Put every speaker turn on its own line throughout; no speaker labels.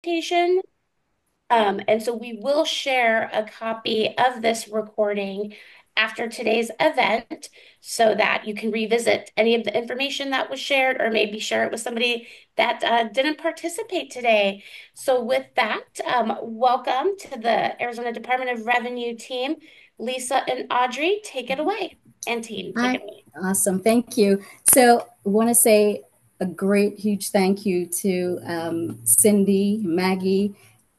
presentation. And so we will share a copy of this recording after today's event so that you can revisit any of the information that was shared or maybe share it with somebody that didn't participate today. So with that, welcome to the Arizona Department of Revenue team. Lisa and Audrey, take it away. And team, take
Hi,
it away.
awesome. Thank you. So, I want to say a great, huge thank you to Cindy, Maggie,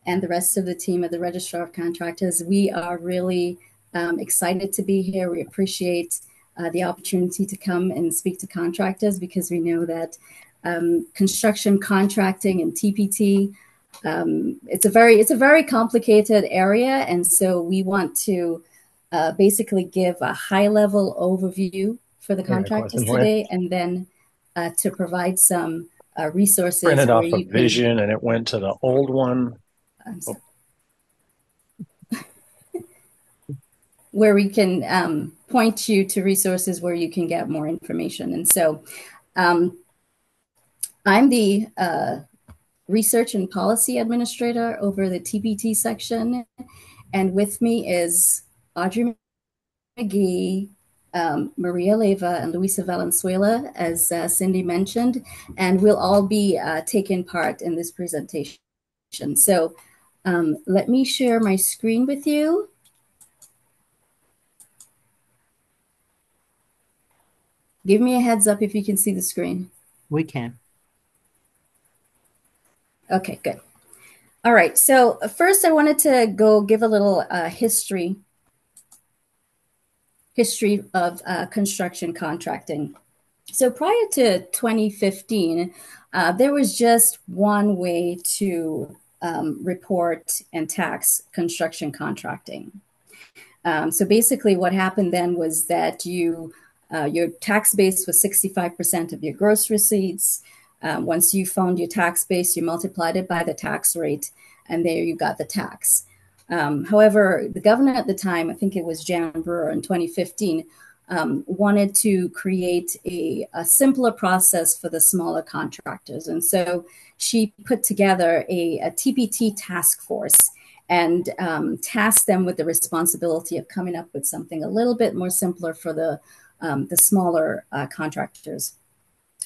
and the rest of the team at the Registrar of Contractors. We are really excited to be here. We appreciate the opportunity to come and speak to contractors because we know that construction contracting and TPT it's a very complicated area, and so we want to basically give a high level overview for the
Yeah,
contractors
question went
today, and then to provide some resources
printed
where
off a
you can.
vision and it went to the old one.
I'm
Oh,
sorry, where we can point you to resources where you can get more information. And so um, I'm the research and policy administrator over the TPT section, and with me is Audrey McGee, Maria Leva, and Luisa Valenzuela, as Cindy mentioned, and we'll all be taking part in this presentation. So let me share my screen with you. Give me a heads up if you can see the screen.
We can.
Okay, good. All right, so first I wanted to go give a little history of construction contracting. So prior to 2015, there was just one way to report and tax construction contracting. So basically, what happened then was that your tax base was 65% of your gross receipts. Once you found your tax base, you multiplied it by the tax rate, and there you got the tax. However, the governor at the time, I think it was Jan Brewer in 2015, wanted to create a simpler process for the smaller contractors. And so she put together a TPT task force and tasked them with the responsibility of coming up with something a little bit more simpler for the smaller contractors.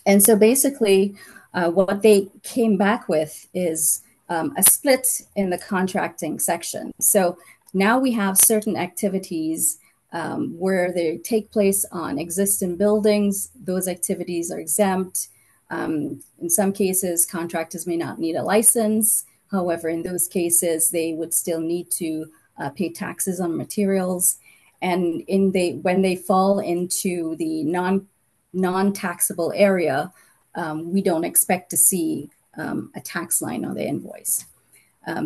And so basically, what they came back with is a split in the contracting section. So now we have certain activities where they take place on existing buildings. Those activities are exempt. In some cases, contractors may not need a license. However, in those cases, they would still need to pay taxes on materials. And when they fall into the non-taxable area, we don't expect to see a tax line on the invoice.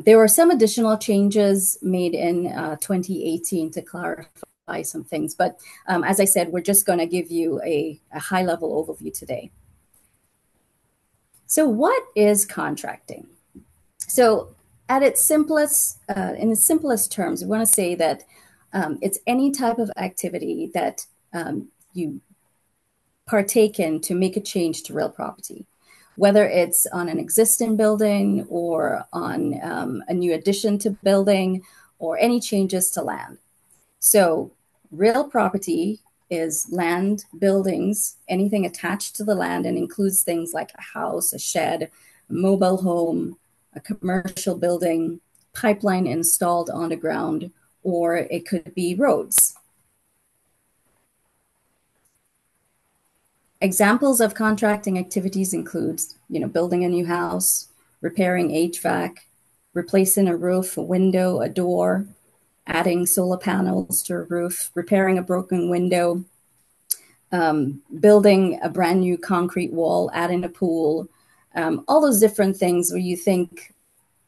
There were some additional changes made in 2018 to clarify some things, but as I said, we're just going to give you a high-level overview today. So what is contracting? So at its simplest, in the simplest terms, we want to say that it's any type of activity that you partake in to make a change to real property, whether it's on an existing building or on a new addition to building or any changes to land. So real property is land, buildings, anything attached to the land, and includes things like a house, a shed, a mobile home, a commercial building, pipeline installed on the ground, or it could be roads. Examples of contracting activities include, building a new house, repairing HVAC, replacing a roof, a window, a door, adding solar panels to a roof, repairing a broken window, building a brand new concrete wall, adding a pool, all those different things where you think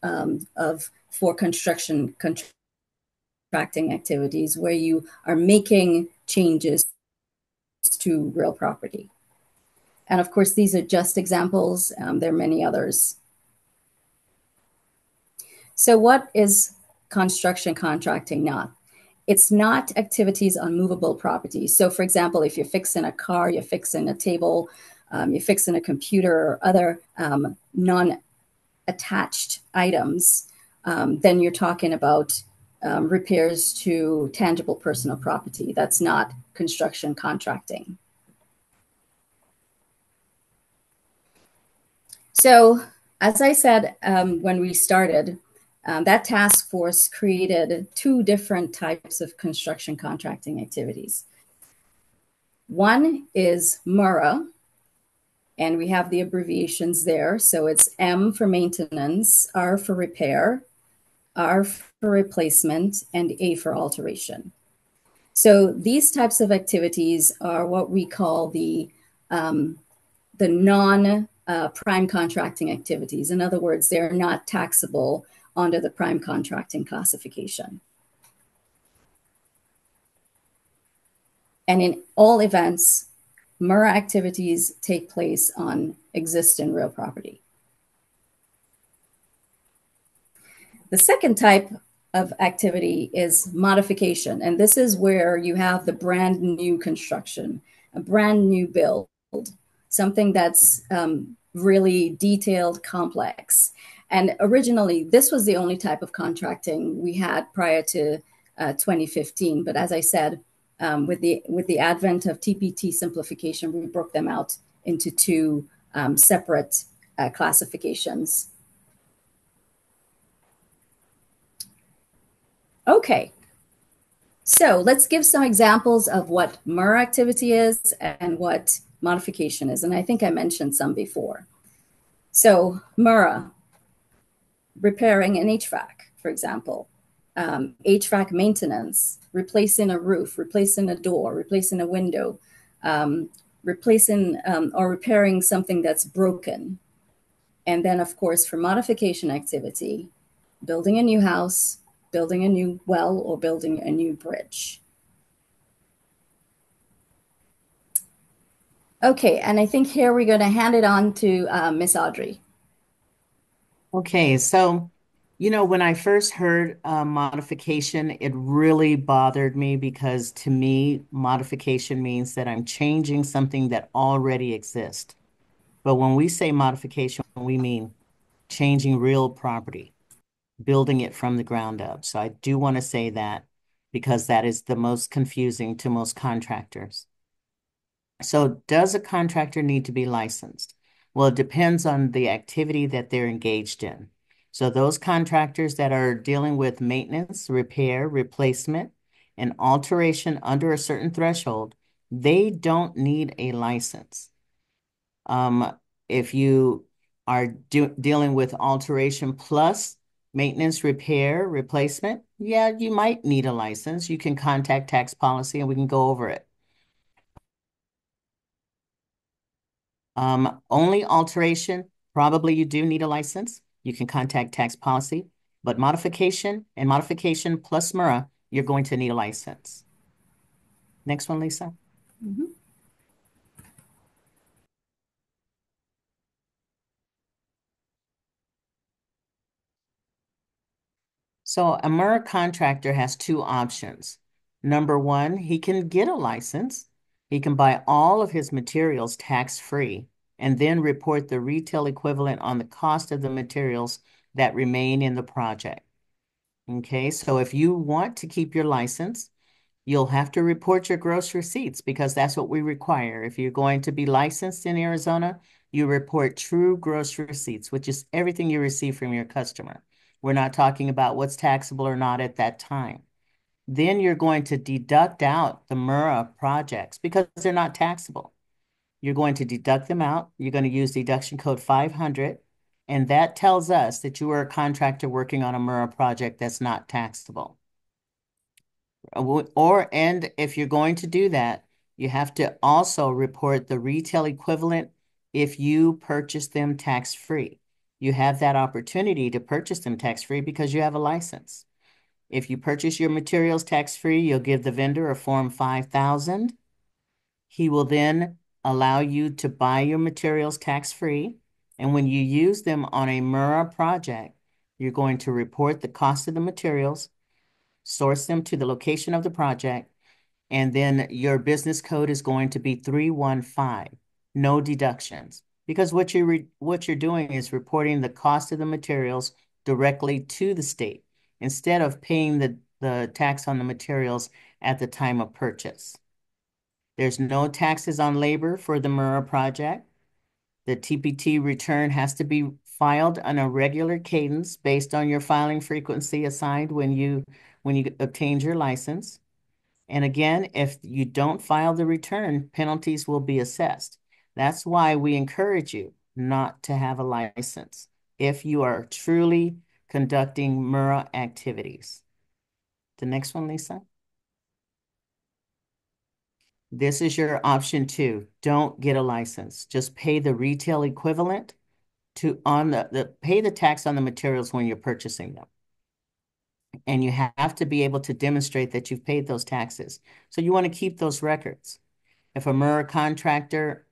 of for contracting activities where you are making changes to real property. And of course, these are just examples. There are many others. So what is construction contracting not? It's not activities on movable property. So for example, if you're fixing a car, you're fixing a table, you're fixing a computer or other attached items, then you're talking about repairs to tangible personal property. That's not construction contracting. So, as I said when we started, that task force created two different types of construction contracting activities. One is MURA, and we have the abbreviations there. So it's M for maintenance, R for repair, R for replacement, and A for alteration. So these types of activities are what we call the non prime contracting activities. In other words, they're not taxable under the prime contracting classification. And in all events, MURA activities take place on existing real property. The second type of activity is modification. And this is where you have the brand new construction, a brand new build, something that's really detailed, complex. And originally, this was the only type of contracting we had prior to 2015. But as I said, with the advent of TPT simplification, we broke them out into two separate classifications. Okay, so let's give some examples of what MURA activity is and what modification is. And I think I mentioned some before. So MURA, repairing an HVAC, for example, HVAC maintenance, replacing a roof, replacing a door, replacing a window, replacing or repairing something that's broken. And then, of course, for modification activity, building a new house, building a new well, or building a new bridge. Okay, and I think here we're going to hand it on to Miss Audrey.
Okay, so when I first heard modification, it really bothered me because to me, modification means that I'm changing something that already exists. But when we say modification, we mean changing real property, building it from the ground up. So I do want to say that because that is the most confusing to most contractors. So does a contractor need to be licensed? Well, it depends on the activity that they're engaged in. So those contractors that are dealing with maintenance, repair, replacement, and alteration under a certain threshold, they don't need a license. If you are dealing with alteration plus maintenance, repair, replacement, yeah, you might need a license. You can contact tax policy and we can go over it. Only alteration, probably you do need a license. You can contact tax policy, but modification and modification plus MURA, you're going to need a license. Next one, Lisa.
Mm-hmm.
So a MURA contractor has two options. Number one, he can get a license. He can buy all of his materials tax-free and then report the retail equivalent on the cost of the materials that remain in the project. Okay, so if you want to keep your license, you'll have to report your gross receipts because that's what we require. If you're going to be licensed in Arizona, you report true gross receipts, which is everything you receive from your customer. We're not talking about what's taxable or not at that time. Then you're going to deduct out the MURA projects because they're not taxable. You're going to deduct them out. You're going to use deduction code 500, and that tells us that you are a contractor working on a MURA project that's not taxable. And if you're going to do that, you have to also report the retail equivalent if you purchase them tax-free. You have that opportunity to purchase them tax-free because you have a license. If you purchase your materials tax-free, you'll give the vendor a Form 5000. He will then allow you to buy your materials tax-free. And when you use them on a MURA project, you're going to report the cost of the materials, source them to the location of the project, and then your business code is going to be 315, no deductions. because what you're doing is reporting the cost of the materials directly to the state instead of paying the tax on the materials at the time of purchase. There's no taxes on labor for the MURA project. The TPT return has to be filed on a regular cadence based on your filing frequency assigned when you obtained your license. And again, if you don't file the return, penalties will be assessed. That's why we encourage you not to have a license if you are truly conducting MURA activities. The next one, Lisa. This is your option 2. Don't get a license. Just pay the retail equivalent to on the pay the tax on the materials when you're purchasing them. And you have to be able to demonstrate that you've paid those taxes. So you want to keep those records. If a MURA contractor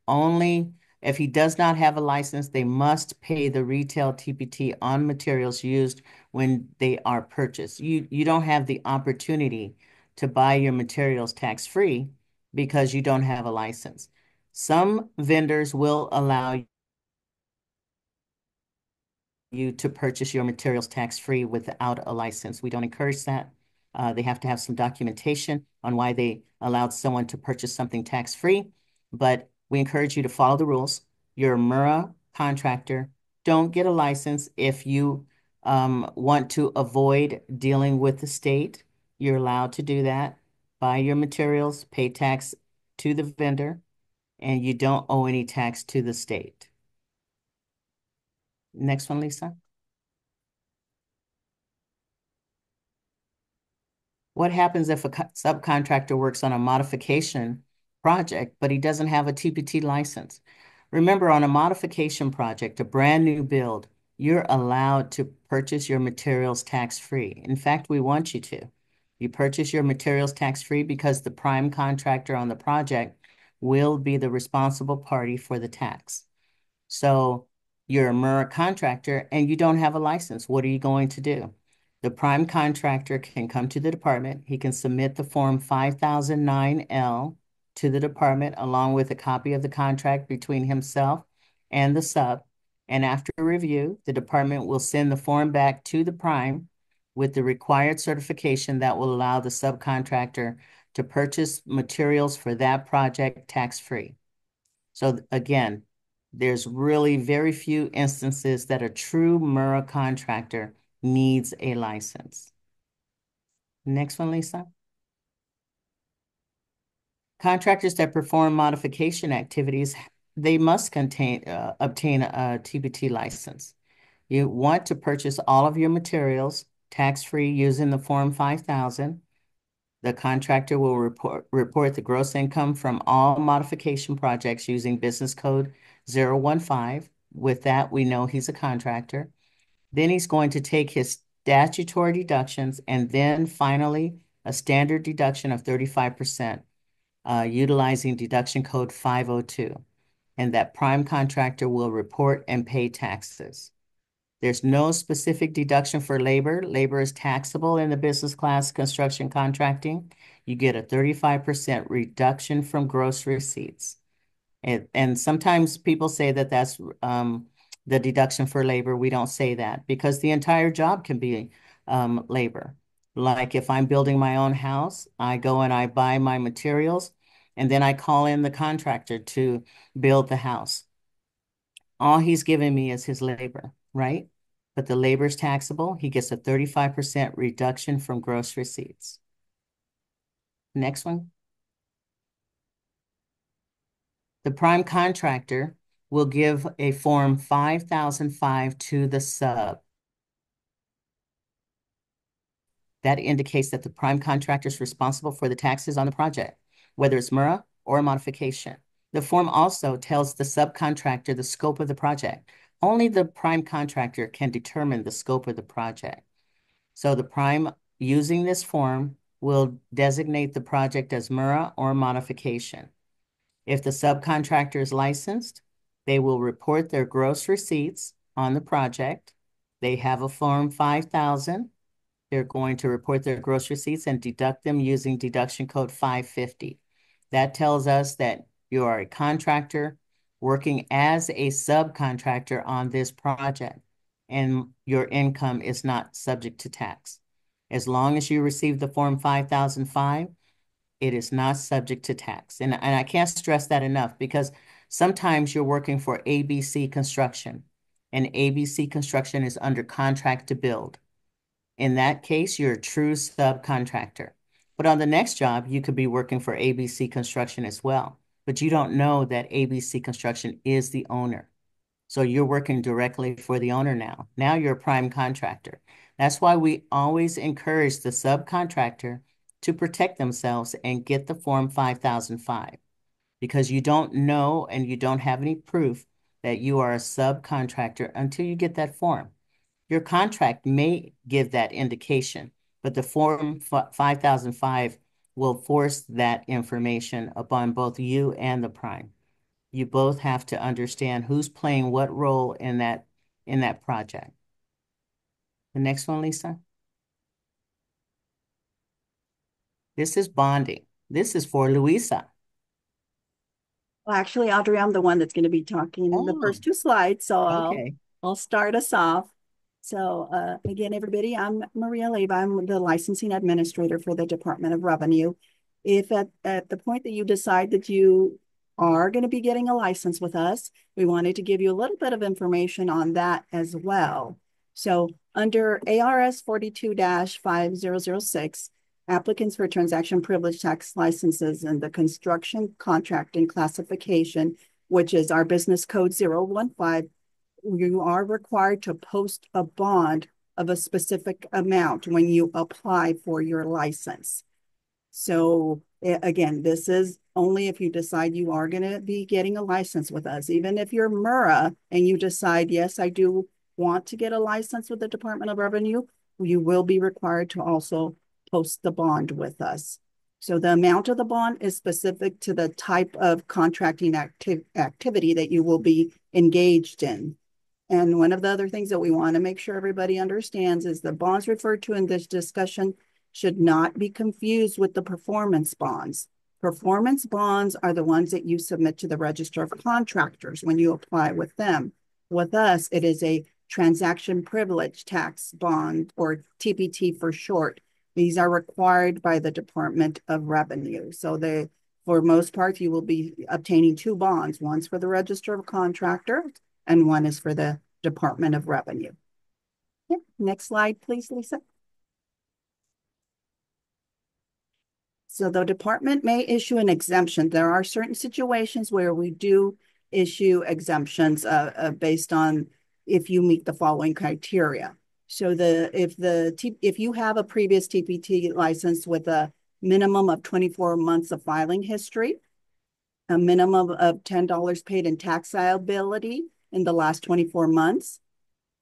if he does not have a license, they must pay the retail TPT on materials used when they are purchased. You don't have the opportunity to buy your materials tax-free because you don't have a license. Some vendors will allow you to purchase your materials tax-free without a license. We don't encourage that. They have to have some documentation on why they allowed someone to purchase something tax-free, but we encourage you to follow the rules. You're a MURA contractor. Don't get a license if you want to avoid dealing with the state. You're allowed to do that. Buy your materials, pay tax to the vendor, and you don't owe any tax to the state. Next one, Lisa. What happens if a subcontractor works on a modification project, but he doesn't have a TPT license? Remember, on a modification project, a brand new build, you're allowed to purchase your materials tax-free. In fact, we want you to. You purchase your materials tax-free because the prime contractor on the project will be the responsible party for the tax. So you're a MURA contractor and you don't have a license. What are you going to do? The prime contractor can come to the department. He can submit the form 5009L to the department along with a copy of the contract between himself and the sub. And after review, the department will send the form back to the prime with the required certification that will allow the subcontractor to purchase materials for that project tax-free. So again, there's really very few instances that a true MURA contractor needs a license. Next one, Lisa. Contractors that perform modification activities, they must obtain a TPT license. You want to purchase all of your materials tax-free using the Form 5000. The contractor will report the gross income from all modification projects using Business Code 015. With that, we know he's a contractor. Then he's going to take his statutory deductions and then finally a standard deduction of 35%, utilizing deduction code 502. And that prime contractor will report and pay taxes. There's no specific deduction for labor. Labor is taxable in the business class construction contracting. You get a 35% reduction from gross receipts. And sometimes people say that that's the deduction for labor. We don't say that because the entire job can be labor. Like if I'm building my own house, I go and I buy my materials, and then I call in the contractor to build the house. All he's giving me is his labor, right? But the labor is taxable. He gets a 35% reduction from gross receipts. Next one. The prime contractor will give a form 5005 to the sub. That indicates that the prime contractor is responsible for the taxes on the project, whether it's MURA or a modification. The form also tells the subcontractor the scope of the project. Only the prime contractor can determine the scope of the project. So the prime using this form will designate the project as MURA or modification. If the subcontractor is licensed, they will report their gross receipts on the project. They have a form 5000. They're going to report their gross receipts and deduct them using deduction code 550. That tells us that you are a contractor working as a subcontractor on this project, and your income is not subject to tax. As long as you receive the Form 5005, it is not subject to tax. And I can't stress that enough because sometimes you're working for ABC Construction, and ABC Construction is under contract to build. In that case, you're a true subcontractor. But on the next job, you could be working for ABC Construction as well, but you don't know that ABC Construction is the owner. So you're working directly for the owner now. Now you're a prime contractor. That's why we always encourage the subcontractor to protect themselves and get the Form 5005 because you don't know and you don't have any proof that you are a subcontractor until you get that form. Your contract may give that indication, but the Form 5005 will force that information upon both you and the prime. You both have to understand who's playing what role in that project. The next one, Lisa. This is bonding. This is for Louisa.
Well, actually, Audrey, I'm the one that's going to be talking in the
Oh,
first two slides, so
okay.
I'll start us off. So again, everybody, I'm Maria Leyva. I'm the licensing administrator for the Department of Revenue. If at the point that you decide that you are going to be getting a license with us, we wanted to give you a little bit of information on that as well. So under ARS 42-5006, applicants for transaction privilege tax licenses and the construction contracting classification, which is our business code 015, you are required to post a bond of a specific amount when you apply for your license. So again, this is only if you decide you are going to be getting a license with us. Even if you're MURA and you decide, yes, I do want to get a license with the Department of Revenue, you will be required to also post the bond with us. So the amount of the bond is specific to the type of contracting activity that you will be engaged in. And one of the other things that we want to make sure everybody understands is the bonds referred to in this discussion should not be confused with the performance bonds. Performance bonds are the ones that you submit to the Registrar of Contractors when you apply with them. With us, it is a transaction privilege tax bond, or TPT for short. These are required by the Department of Revenue. So for most part, you will be obtaining two bonds. One's for the Registrar of Contractors and one is for the Department of Revenue. Okay, next slide, please, Lisa. So the department may issue an exemption. There are certain situations where we do issue exemptions based on if you meet the following criteria. So if you have a previous TPT license with a minimum of 24 months of filing history, a minimum of $10 paid in tax liability in the last 24 months,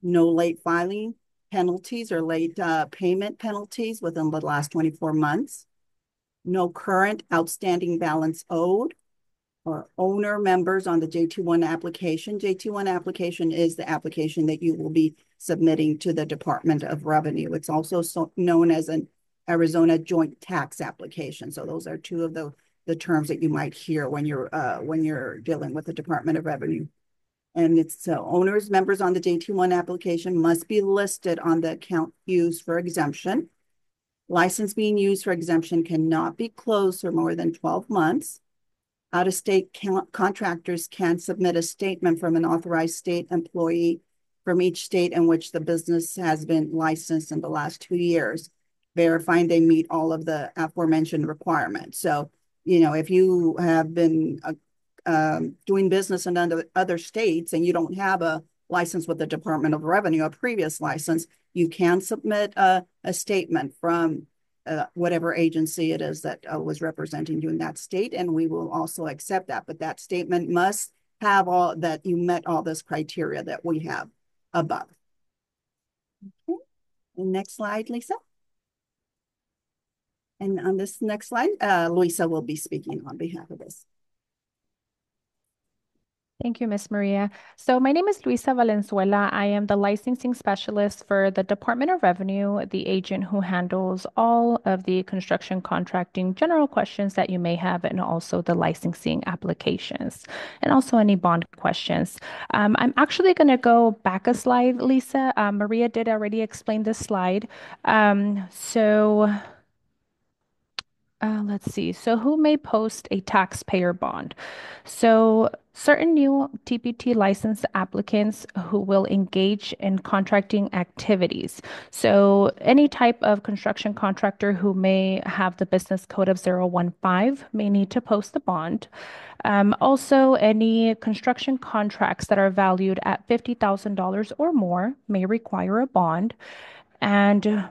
no late filing penalties or late payment penalties within the last 24 months, no current outstanding balance owed, or owner members on the J21 application. J21 application is the application that you will be submitting to the Department of Revenue. It's also known as an Arizona joint tax application. So those are two of the terms that you might hear when you're dealing with the Department of Revenue. And it's owners, members on the J21 application must be listed on the account used for exemption. License being used for exemption cannot be closed for more than 12 months. Out-of-state contractors can submit a statement from an authorized state employee from each state in which the business has been licensed in the last 2 years, verifying they meet all of the aforementioned requirements. So, if you have been doing business in other states and you don't have a license with the Department of Revenue, a previous license, you can submit a statement from whatever agency it is that was representing you in that state, and we will also accept that. But that statement must have all that you met all this criteria that we have above. Okay. And next slide, Lisa. And on this next slide, Luisa will be speaking on behalf of this.
Thank you, Ms. Maria. So my name is Luisa Valenzuela. I am the licensing specialist for the Department of Revenue, the agent who handles all of the construction contracting general questions that you may have, and also the licensing applications, and also any bond questions. I'm actually going to go back a slide, Lisa. Maria did already explain this slide. Let's see. So, who may post a taxpayer bond? So, certain new TPT license applicants who will engage in contracting activities. So, any type of construction contractor who may have the business code of 015 may need to post the bond. Also, any construction contracts that are valued at $50,000 or more may require a bond. And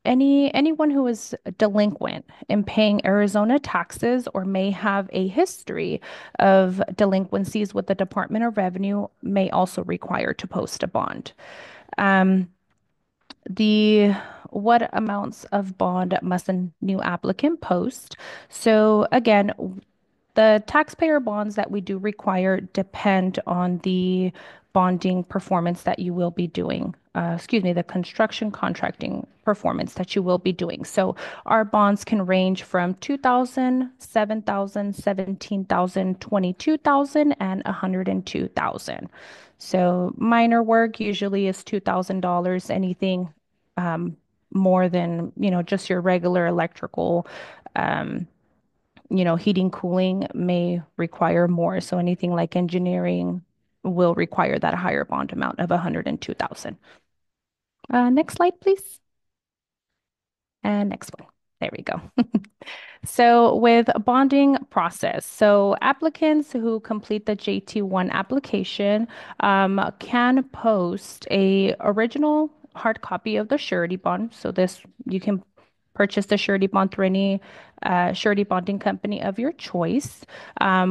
anyone who is delinquent in paying Arizona taxes or may have a history of delinquencies with the Department of Revenue may also require to post a bond. Um, the what amounts of bond must a new applicant post? So again, the taxpayer bonds that we do require depend on the bonding performance that you will be doing. Excuse me, the construction contracting performance that you will be doing. So our bonds can range from 2,000, 7,000, 17,000, 22,000, and 102,000. So minor work usually is $2,000. Anything more than, just your regular electrical heating, cooling may require more. So anything like engineering will require that higher bond amount of 102,000. Next slide, please. And next one. There we go. So with a bonding process, so applicants who complete the JT1 application can post a original hard copy of the surety bond. So this you can purchase the surety bond through any surety bonding company of your choice.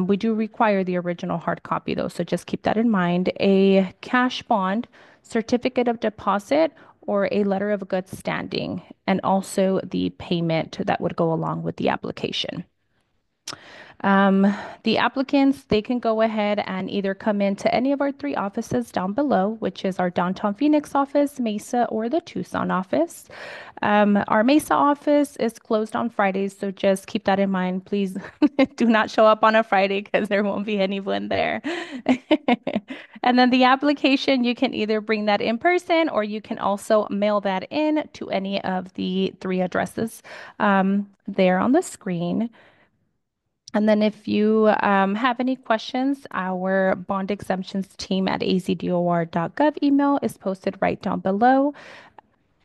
We do require the original hard copy though, so just keep that in mind. A cash bond, certificate of deposit, or a letter of good standing, and also the payment that would go along with the application. Um, the applicants, they can go ahead and either come into any of our three offices down below, which is our downtown Phoenix office, Mesa, or the Tucson office. Our Mesa office is closed on Fridays, so just keep that in mind. Please do not show up on a Friday because there won't be anyone there. And then the application, you can either bring that in person or you can also mail that in to any of the three addresses there on the screen. And then if you have any questions, our bond exemptions team at azdor.gov email is posted right down below.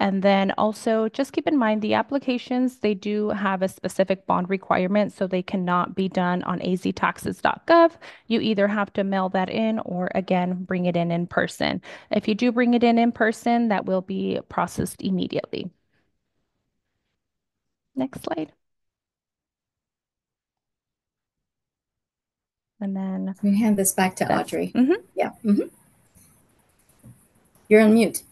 And then also just keep in mind the applications, they do have a specific bond requirement, so they cannot be done on aztaxes.gov. You either have to mail that in or again, bring it in person. If you do bring it in person, that will be processed immediately. Next slide. And then
We hand this back to
that's,
Audrey. Yeah. You're on mute.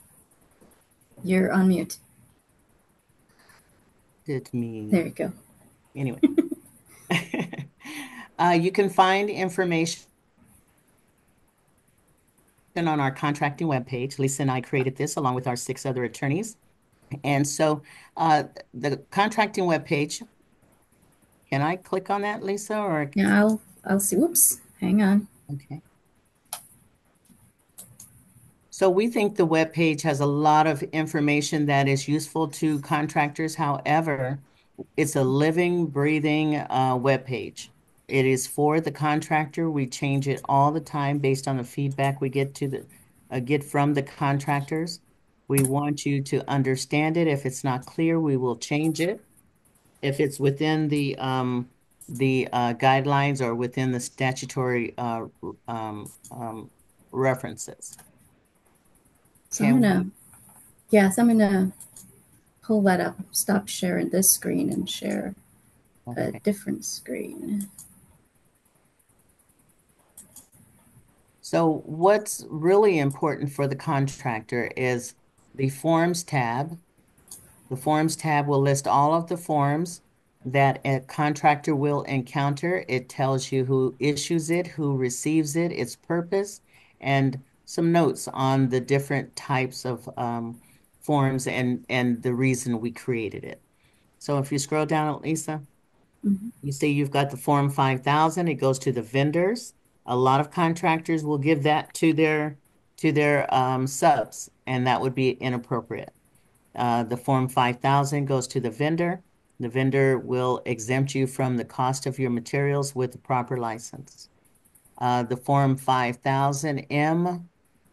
You're on mute.
It's me.
There you go.
Anyway. You can find information on our contracting webpage. Lisa and I created this along with our 6 other attorneys. And so the contracting webpage, can I click on that, Lisa? Or
Yeah, I'll see. Whoops. Hang on.
okay. So we think the webpage has a lot of information that is useful to contractors. However, it's a living, breathing webpage. It is for the contractor. We change it all the time based on the feedback we get from the contractors. We want you to understand it. If it's not clear, we will change it. If it's within the guidelines or within the statutory references.
So I'm gonna pull that up, stop sharing this screen and share a
Okay.
different screen.
So what's really important for the contractor is the forms tab. The forms tab will list all of the forms that a contractor will encounter. It tells you who issues it, who receives it, its purpose, and some notes on the different types of forms and the reason we created it. So if you scroll down, Lisa,
Mhm.
you see you've got the Form 5000. It goes to the vendors. A lot of contractors will give that to their subs, and that would be inappropriate. The Form 5000 goes to the vendor. The vendor will exempt you from the cost of your materials with the proper license. The Form 5000M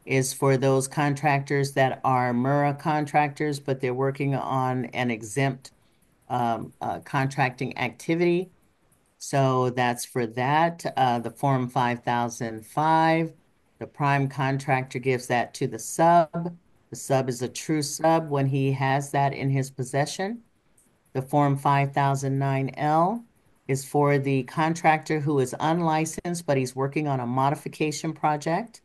is for those contractors that are MURA contractors, but they're working on an exempt contracting activity. So that's for that. The Form 5005, the prime contractor gives that to the sub. The sub is a true sub when he has that in his possession. The Form 5009L is for the contractor who is unlicensed, but he's working on a modification project.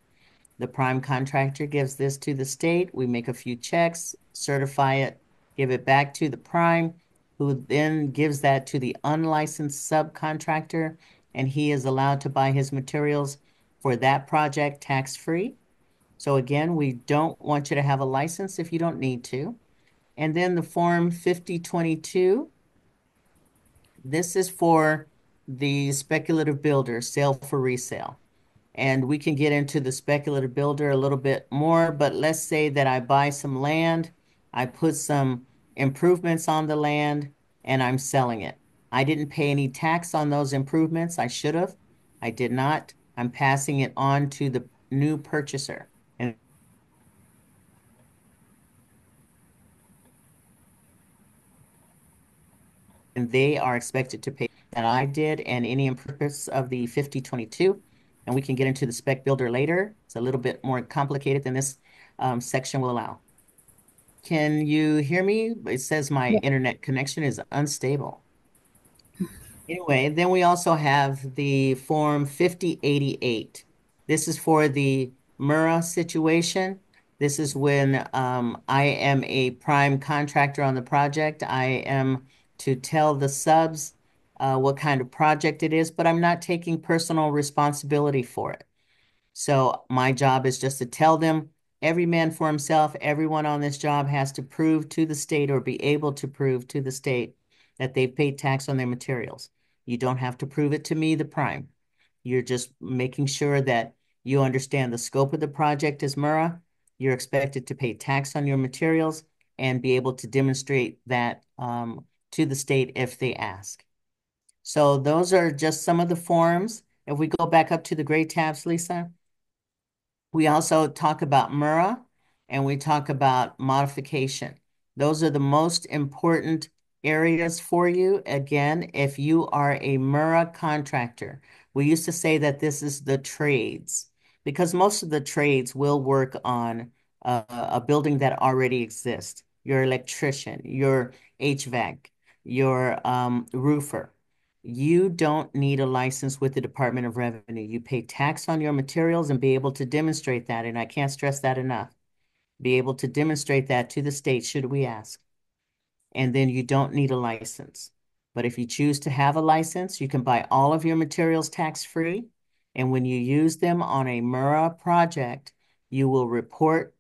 The prime contractor gives this to the state. We make a few checks, certify it, give it back to the prime, who then gives that to the unlicensed subcontractor, and he is allowed to buy his materials for that project tax-free. So again, we don't want you to have a license if you don't need to. And then the Form 5022, this is for the speculative builder, sale for resale. And we can get into the speculative builder a little bit more, but let's say that I buy some land, I put some improvements on the land, and I'm selling it. I didn't pay any tax on those improvements. I should have. I did not. I'm passing it on to the new purchaser. And they are expected to pay that I did and any improvements of the 5022. And we can get into the spec builder later. It's a little bit more complicated than this section will allow. Can you hear me? It says my
Yeah.
internet connection is unstable. Anyway, then we also have the Form 5088. This is for the MURA situation. This is when I am a prime contractor on the project. I am to tell the subs what kind of project it is, but I'm not taking personal responsibility for it. So my job is just to tell them every man for himself. Everyone on this job has to prove to the state or be able to prove to the state that they've paid tax on their materials. You don't have to prove it to me, the prime. You're just making sure that you understand the scope of the project as MURA. You're expected to pay tax on your materials and be able to demonstrate that to the state if they ask. So those are just some of the forms. If we go back up to the gray tabs, Lisa. We also talk about MURA and we talk about modification. Those are the most important areas for you. Again, if you are a MURA contractor, we used to say that this is the trades because most of the trades will work on a building that already exists. Your electrician, your HVAC, your roofer. You don't need a license with the Department of Revenue. You pay tax on your materials and be able to demonstrate that. And I can't stress that enough. Be able to demonstrate that to the state should we ask. And then you don't need a license. But if you choose to have a license, you can buy all of your materials tax-free. And when you use them on a MURA project, you will report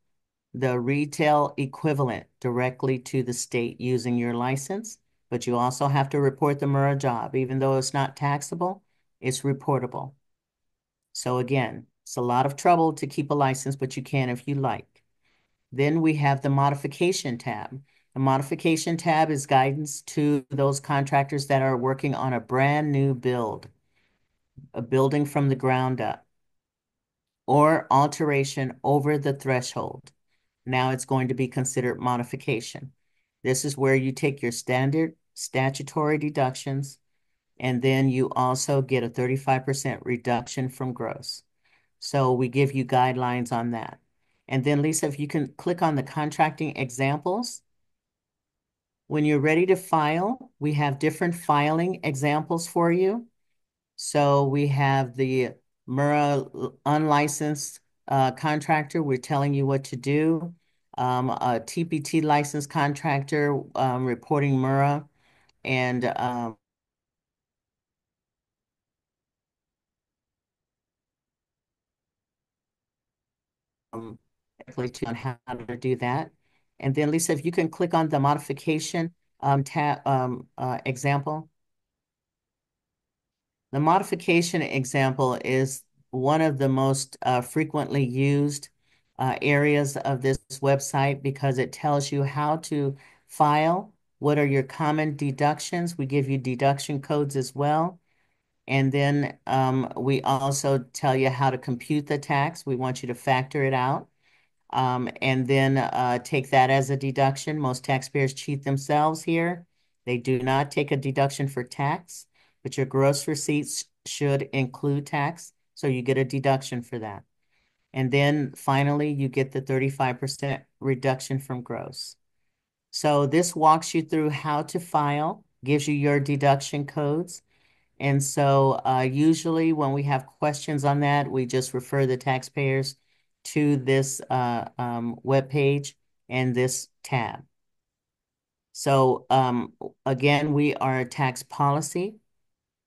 the retail equivalent directly to the state using your license, but you also have to report the MURA job. Even though it's not taxable, it's reportable. So again, it's a lot of trouble to keep a license, but you can if you like. Then we have the modification tab. The modification tab is guidance to those contractors that are working on a brand new build, a building from the ground up, or alteration over the threshold. Now it's going to be considered modification. This is where you take your standard statutory deductions, and then you also get a 35% reduction from gross. So we give you guidelines on that. And then Lisa, if you can click on the contracting examples. When you're ready to file, we have different filing examples for you. So we have the MURA unlicensed contractor. We're telling you what to do. A TPT licensed contractor reporting MURA. and on how to do that. And then Lisa, if you can click on the modification tab example. The modification example is one of the most frequently used areas of this website because it tells you how to file, what are your common deductions. We give you deduction codes as well. And then we also tell you how to compute the tax. We want you to factor it out. And then take that as a deduction. Most taxpayers cheat themselves here. They do not take a deduction for tax, but your gross receipts should include tax. So you get a deduction for that. And then finally, you get the 35% reduction from gross. So this walks you through how to file, gives you your deduction codes. And so usually when we have questions on that, we just refer the taxpayers to this web page and this tab. So again, we are a tax policy.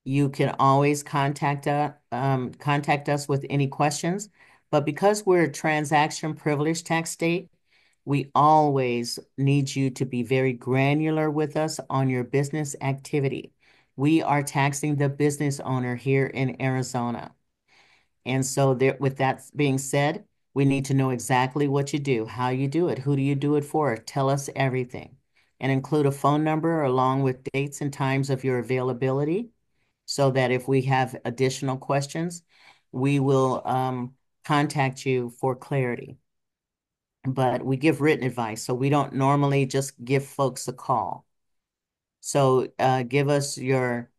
You can always contact us with any questions. But because we're a transaction privilege tax state, we always need you to be very granular with us on your business activity. We are taxing the business owner here in Arizona. And so there, with that being said, we need to know exactly what you do, how you do it, who do you do it for? Tell us everything. And include a phone number along with dates and times of your availability so that if we have additional questions, we will contact you for clarity. But we give written advice, so we don't normally just give folks a call. So give us your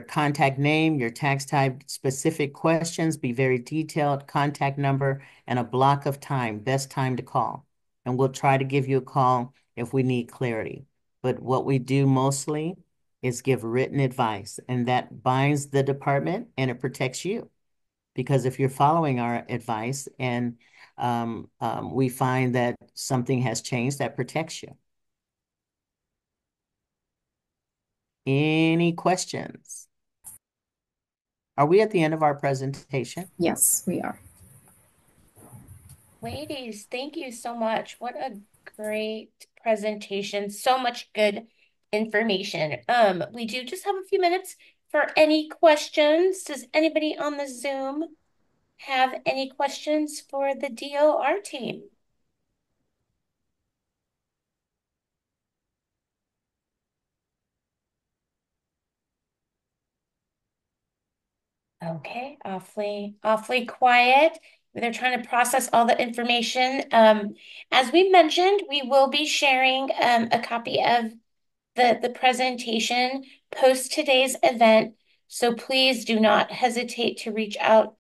contact name, your tax type, specific questions, be very detailed, contact number, and a block of time, best time to call. And we'll try to give you a call if we need clarity. But what we do mostly is give written advice, and that binds the department and it protects you. Because if you're following our advice and we find that something has changed, that protects you. Any questions? Are we at the end of our presentation?
Yes, we are.
Ladies, thank you so much. What a great presentation. So much good information. We do just have a few minutes for any questions. Does anybody on the Zoom have any questions for the DOR team? Okay, awfully quiet. They're trying to process all the information. As we mentioned, we will be sharing a copy of the presentation post today's event. So please do not hesitate to reach out